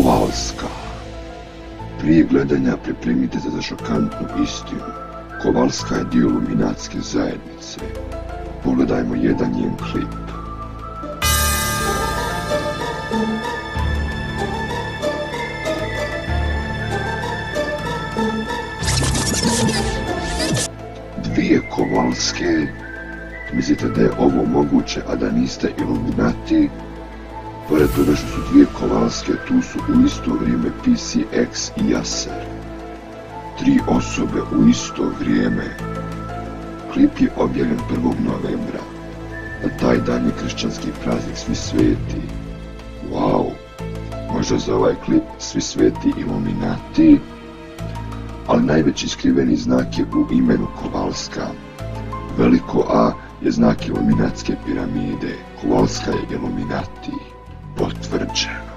Kowalska. Prije gledanja pripremite se za šokantnu istinu. Kowalska je dio iluminatske zajednice. Pogledajmo jedan njen klip. Dvije Kowalske? Mislite da je ovo moguće, a da niste iluminati? Pored toga što su dvije Kowalske, tu su u isto vrijeme PCX i Yasser. 3 osobe u isto vrijeme. Klip je objavljen 1. novembra. Na taj dan je kršćanski praznik Svi sveti. Wow! Možda za ovaj klip Svi sveti iluminati? Ali najveći skriveni znak je u imenu Kowalska. Veliko A je znak iluminatske piramide. Kowalska je iluminati. Potvrđeno.